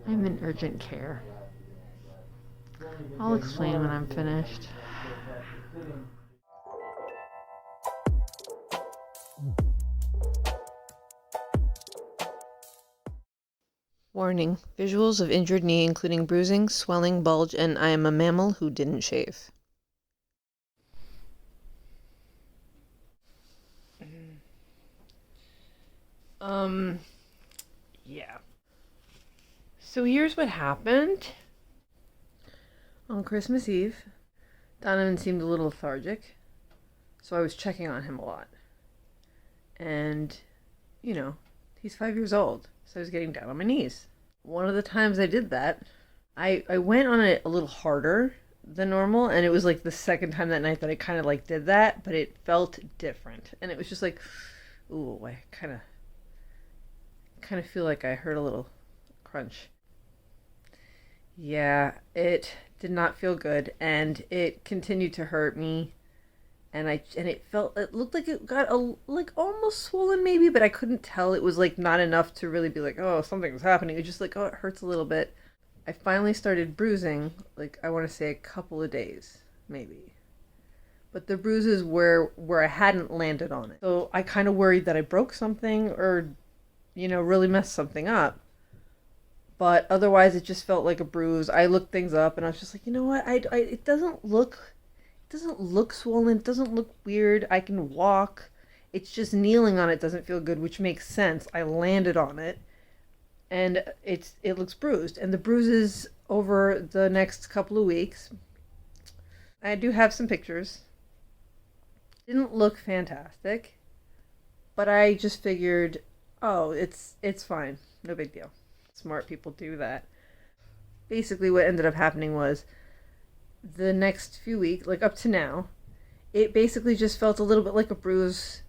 I'm in urgent care. I'll explain when I'm finished. Warning, visuals of injured knee including bruising, swelling, bulge, and I am a mammal who didn't shave. Yeah. So here's what happened. On Christmas Eve, Donovan seemed a little lethargic, so I was checking on him a lot. And, he's 5 years old, so I was getting down on my knees. One of the times I did that, I went on it a little harder than normal, and it was like the second time that night that I kind of like did that, but it felt different. And it was just like, ooh, I kind of feel like I heard a little crunch. Yeah, it did not feel good, and it continued to hurt me. And it looked like it got like almost swollen maybe, but I couldn't tell. It was like not enough to really be like, oh, something's happening. It was just like, oh, it hurts a little bit. I finally started bruising, like I want to say a couple of days, maybe. But the bruises were where I hadn't landed on it. So I kind of worried that I broke something or, really messed something up. But otherwise, it just felt like a bruise. I looked things up, and I was just like, you know what? It doesn't look swollen. It doesn't look weird. I can walk. It's just kneeling on it doesn't feel good, which makes sense. I landed on it, and it looks bruised. And the bruises over the next couple of weeks, I do have some pictures. Didn't look fantastic, but I just figured, oh, it's fine. No big deal. Smart people do that. Basically, what ended up happening was the next few weeks, like up to now, it basically just felt a little bit like a bruise.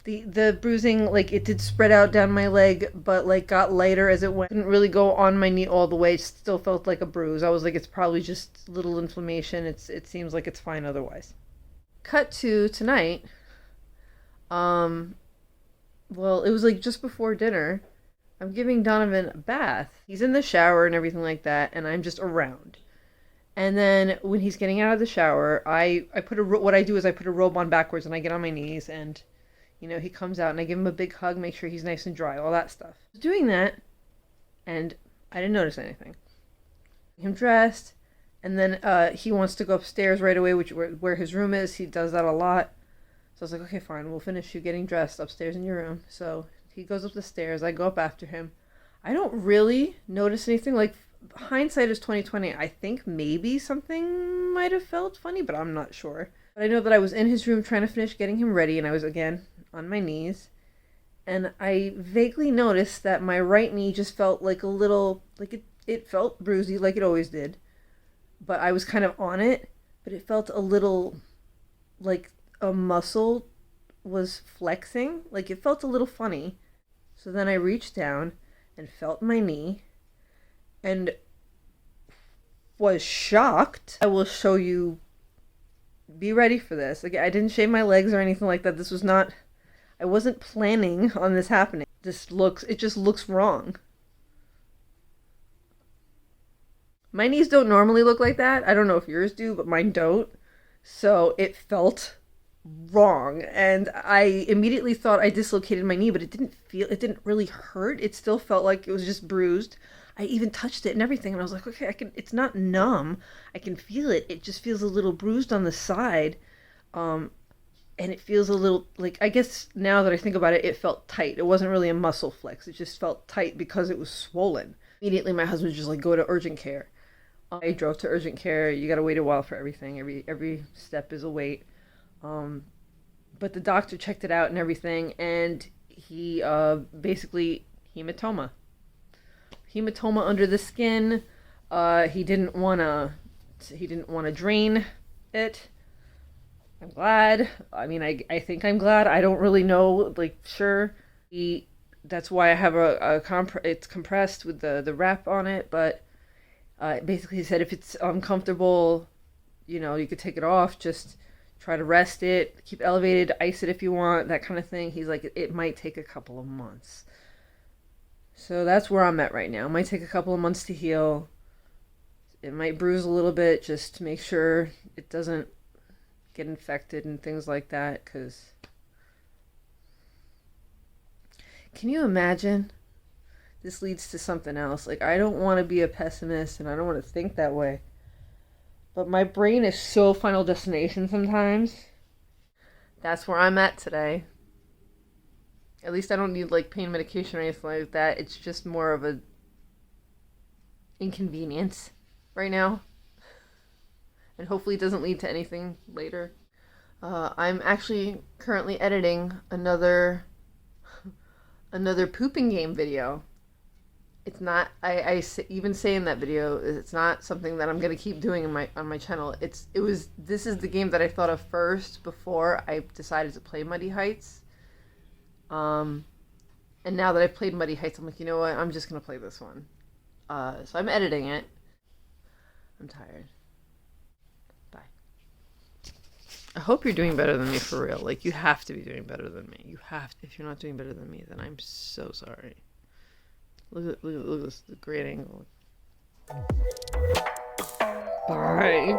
The bruising, like it did spread out down my leg, but like got lighter as it went. Didn't really go on my knee all the way. It still felt like a bruise. I was like, it's probably just little inflammation. It seems like it's fine otherwise. Cut to tonight. Well, it was like just before dinner. I'm giving Donovan a bath. He's in the shower and everything like that, and I'm just around. And then when he's getting out of the shower, what I do is I put a robe on backwards and I get on my knees and, he comes out and I give him a big hug, make sure he's nice and dry, all that stuff. I was doing that, and I didn't notice anything. Him dressed, and then he wants to go upstairs right away, where his room is. He does that a lot. So I was like, okay, fine, we'll finish you getting dressed upstairs in your room. So he goes up the stairs. I go up after him. I don't really notice anything. Like, hindsight is 2020. I think maybe something might have felt funny, but I'm not sure. But I know that I was in his room trying to finish getting him ready, and I was, again, on my knees. And I vaguely noticed that my right knee just felt like a little, like it felt bruisey, like it always did. But I was kind of on it, but it felt a little like a muscle was flexing. Like, it felt a little funny. So then I reached down and felt my knee and was shocked. I will show you. Be ready for this. Again, I didn't shave my legs or anything like that. This was not, I wasn't planning on this happening. It just looks wrong. My knees don't normally look like that. I don't know if yours do, but mine don't. So it felt wrong, and I immediately thought I dislocated my knee, but it didn't really hurt. It still felt like it was just bruised. I even touched it and everything, and I was like, okay, it's not numb. I can feel it. It just feels a little bruised on the side. And it feels a little, like, I guess now that I think about it, it felt tight. It wasn't really a muscle flex. It just felt tight because it was swollen. Immediately, my husband was just like, go to urgent care. I drove to urgent care. You gotta wait a while for everything. Every step is a wait. But the doctor checked it out and everything, and he basically hematoma under the skin. He didn't want to drain it. I'm glad. I mean, I think I'm glad. I don't really know. Like, sure, that's why I have it's compressed with the wrap on it. But basically, he said if it's uncomfortable, you could take it off. Just try to rest it, keep elevated, ice it if you want, that kind of thing. He's like, it might take a couple of months. So that's where I'm at right now. It might take a couple of months to heal. It might bruise a little bit just to make sure it doesn't get infected and things like that. Because can you imagine? This leads to something else. Like, I don't want to be a pessimist and I don't want to think that way. But my brain is so Final Destination sometimes. That's where I'm at today. At least I don't need like pain medication or anything like that. It's just more of a inconvenience right now. And hopefully it doesn't lead to anything later. I'm actually currently editing another pooping game video. It's not. I even say in that video, it's not something that I'm gonna keep doing on my channel. This is the game that I thought of first before I decided to play Muddy Heights. And now that I've played Muddy Heights, I'm like, you know what? I'm just gonna play this one. So I'm editing it. I'm tired. Bye. I hope you're doing better than me for real. Like, you have to be doing better than me. You have to. If you're not doing better than me, then I'm so sorry. Look at this, the great angle. Bye.